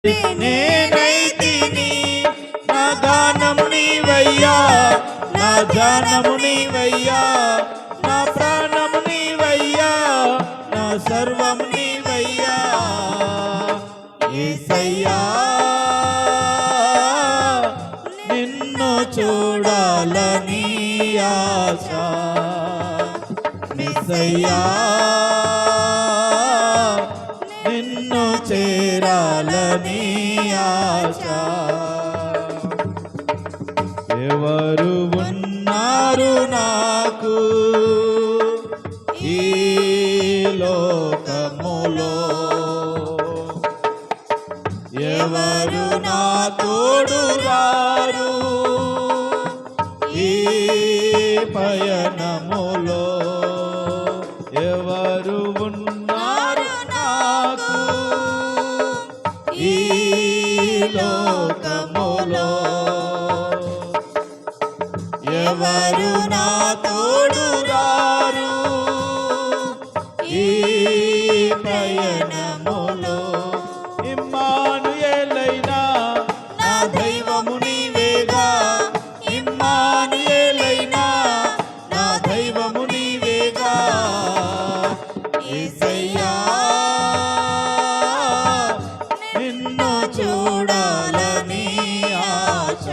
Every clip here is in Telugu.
నేనైతిని నా గానం నీవయ్యా, నా జానము నీవయ్యా, నా ప్రాణము నీవయ్యా, నా సర్వం నీవయ్యా యేసయ్యా. నిన్ను చూడాలని ఆశ యేసయ్యా, నిన్ను చేరాలని ఆశ. ఎవరు ఉన్నారు నాకు ఈ లోకములో, ఎవరు నా తోడు రారు ఈ పయనములో, ఎవరు ఉన్నారు నాకు ఈ లోకములో, ఎవరు నా తోడు రారు ఈ పయనములో. ఇమ్మానుయేలైనా నా దైవము నీవేగా, ఇమ్మానుయేలైనా నా దైవము నీవేగా యేసయ్యా. నిన్ను చూడాలని ఆశ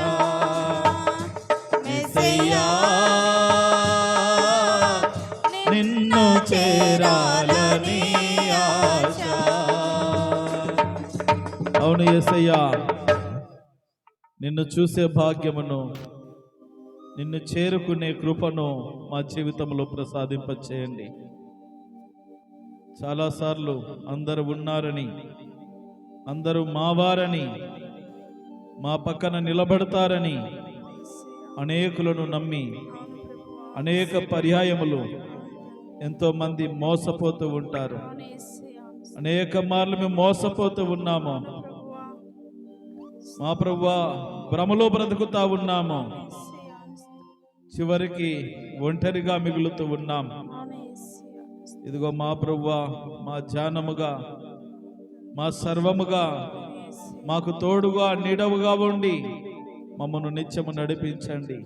యేసయ్యా, నిన్ను చేరాలని ఆశ. అవును యేసయ్యా, నిన్ను చూసే భాగ్యమును, నిన్ను చేరుకునే కృపను మా జీవితంలో ప్రసాదింపచేయండి. చాలాసార్లు అందరూ ఉన్నారని, అందరూ మావారని, మా పక్కన నిలబడతారని అనేకులను నమ్మి అనేక పర్యాయములు ఎంతో మంది మోసపోతూ ఉంటారు. అనేక మార్లు మేము మోసపోతూ ఉన్నాము మా ప్రభువా, భ్రమలో బ్రతుకుతా ఉన్నాము, చివరికి ఒంటరిగా మిగులుతూ ఉన్నాం. ఇదిగో మా ప్రభువా, మా ధ్యానముగా, మా సర్వముగా, మాకు తోడుగా నీడవుగా ఉండి మమ్మను నిత్యము నడిపించండి.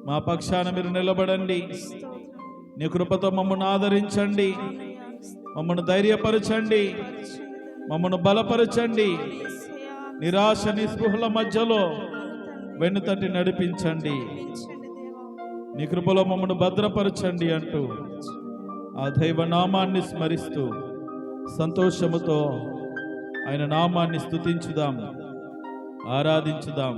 మా పక్షాన మీరు నిలబడండి. నీ కృపతో మమ్మను ఆదరించండి, మమ్మను ధైర్యపరచండి, మమ్మను బలపరచండి. నిరాశ నిస్పృహల మధ్యలో వెన్నుతట్టి నడిపించండి. నీ కృపలో మమ్మను భద్రపరచండి అంటూ ఆ దైవ నామాన్ని స్మరిస్తూ సంతోషముతో ఆయన నామాన్ని స్తుతించుదాం, ఆరాధించుదాం.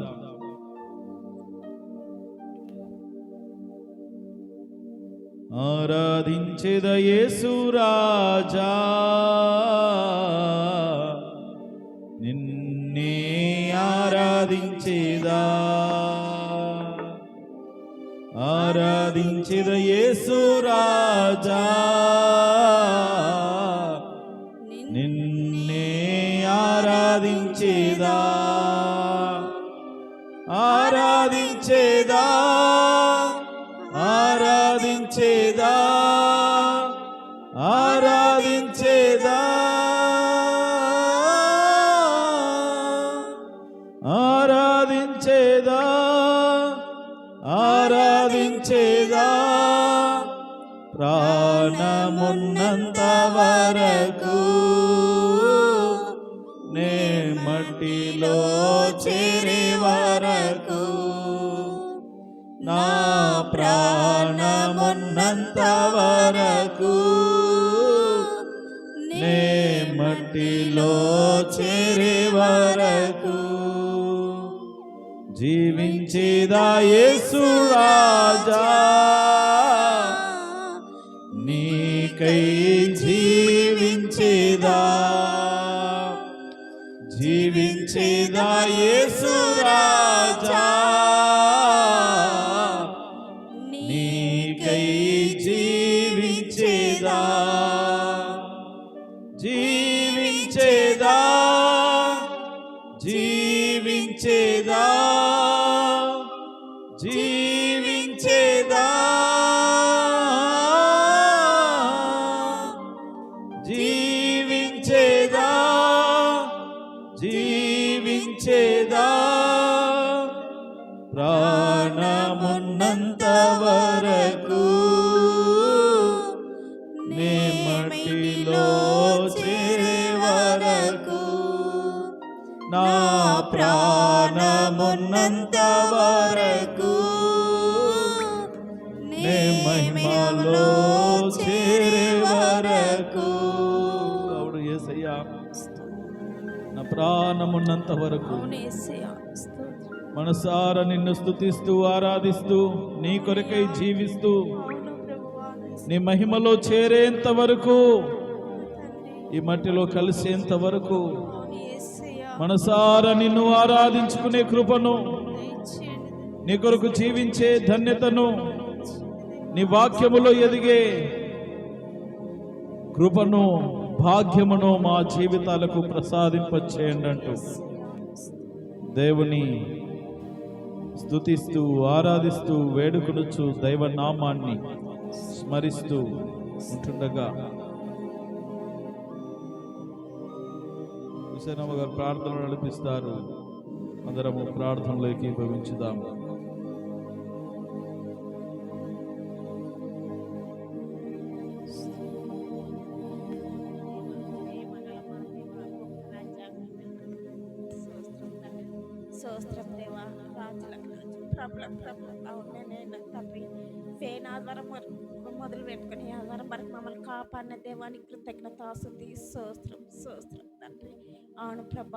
ఆరాధించేద యేసు రాజా, నిన్నే ఆరాధించేదా, ఆరాధించేద యేసు రాజా, నిన్నే ఆరాధించేదా, ఆరాధించేదా, ఆరాధించేదా, ఆరాధించేదా, ఆరాధించేదా, ఆరాధించేదా. ప్రాణమున్నంత వరకు నే మట్టిలో చేరే వరకు, నా ప్రాణమున్నంత వరకు నే మట్టిలో చేరే వరకు జీవించేదా యేసు రాజా, నీకై జీవించేదా, జీవించేదా యేసు రాజా, నీకై జీవించేదా, జీవించేదా, జీవించేదా, జీవించేదా, జీవించేదా, జీవించేదా ప్రాణమున్నంత వరకు నే మట్టిలో చేరే వరకు నా ప్రాణమున్నంత వరకు నే మహిమలో చేరే వరకు. అవును యేసయ్యా, నా ప్రాణమున్నంత వరకు మనసారా నిన్ను స్తుతిస్తూ ఆరాధిస్తూ నీ కొరకై జీవిస్తూ నీ మహిమలో చేరేంత వరకు, ఈ మట్టిలో కలిసేంత వరకు మనసారా నిన్ను ఆరాధించుకునే కృపను, నీ కొరకు జీవించే ధన్యతను, నీ వాక్యములో ఎదిగే కృపను, భాగ్యమును మా జీవితాలకు ప్రసాదింపచేయండి అంటూ దేవుని స్తుతిస్తూ ఆరాధిస్తూ వేడుకొనుచు దైవ నామాన్ని స్మరిస్తూ ఉంటుండగా హుసేనమ్మ గారు ప్రార్థనలు నడిపిస్తారు. అందరము ప్రార్థనలోకి భవించుదాం. స్తోత్రం దేవా, రాజులకు రాజు, ప్రభులకు ప్రభు, అవునే తండ్రి, ఫేన్ ఆధారం మొదలు పెట్టుకుని ఆధారం వరకు మమ్మల్ని కాపాడిన దేవానికి కృతజ్ఞతాస్తుతి. స్తోత్రం స్తోత్రం తండ్రి. అవును ప్రభ,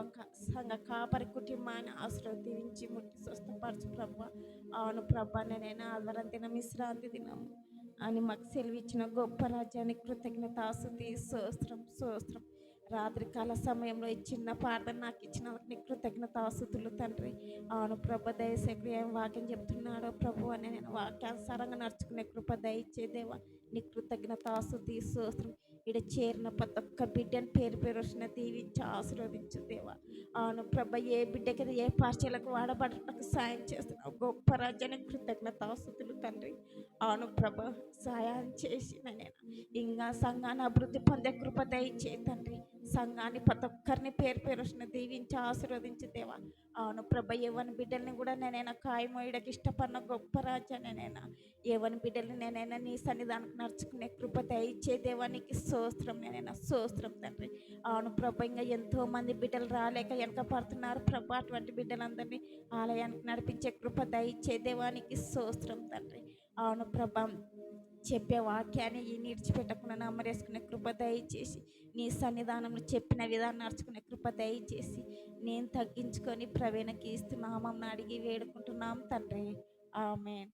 సంఘ కాపరి కుటుంబాన్ని ఆశీర్వదించి ముట్టి స్వస్థపరచు ప్రభ. అవును ప్రభ, నేను ఆధారం దినం విశ్రాంతి దినం అని మాకు సెలవిచ్చిన గొప్ప రాజ్యానికి కృతజ్ఞతాస్తుతి. స్తోత్రం స్తోత్రం. రాత్రికాల సమయంలో ఈ చిన్న ప్రార్థన నాకు ఇచ్చిన నీ కృతజ్ఞతాస్తుతులు తండ్రి. అవును ప్రభ, దయచేసి ఏం వాక్యం చెప్తున్నాడో ప్రభు అని నేను వాక్యానుసారంగా నడుచుకునే కృప దయచే దేవా, నీ కృతజ్ఞతాస్తుతి. స్తోత్రం. ఇక్కడ చేరిన ప్రతి ఒక్క బిడ్డని పేరు పేరు వచ్చిన దీవించి ఆశీర్వదించు దేవా. అవును ప్రభ, ఏ బిడ్డకి ఏ పార్టీలకు వాడబడటకు సాయం చేస్తున్నావు గొప్ప రాజ్యానికి కృతజ్ఞతాస్తుతులు తండ్రి. అవును ప్రభ, సాయం చేసిన నేను ఇంకా సంఘాన్ని అభివృద్ధి పొందే కృప దయచే తండ్రి. సంఘాన్ని ప్రతి ఒక్కరిని పేరు పేరు వచ్చిన దీవించి ఆశీర్వదించు దేవా. అవును ప్రభ, ఏవని బిడ్డల్ని కూడా నేనైనా కాయమోయడానికి ఇష్టపడిన గొప్ప రాజ్యాన్ని నేనైనా ఏవని బిడ్డల్ని నేనైనా నీ సన్నిధానికి నడుచుకునే కృప దయచే దేవానికి స్తోత్రం. నేనైనా స్తోత్రం తండ్రి. అవును ప్రభ, ఇంకా ఎంతో మంది బిడ్డలు రాలేక వెనక పడుతున్నారు ప్రభ, అటువంటి బిడ్డలందరినీ ఆలయానికి నడిపించే కృప దయచే దేవానికి స్తోత్రం తండ్రి. అవును ప్రభ, చెప్పే వాక్యాన్ని ఈ విడిచిపెట్టకుండా నమ్మరేసుకునే కృప దయచేసి నీ సన్నిధానంలో చెప్పిన విధానం నడుచుకునే కృప దయచేసి నేను తగ్గించుకొని ప్రవీణకి ఇస్తున్నామని అడిగి వేడుకుంటున్నాం తండ్రి. ఆమేన్.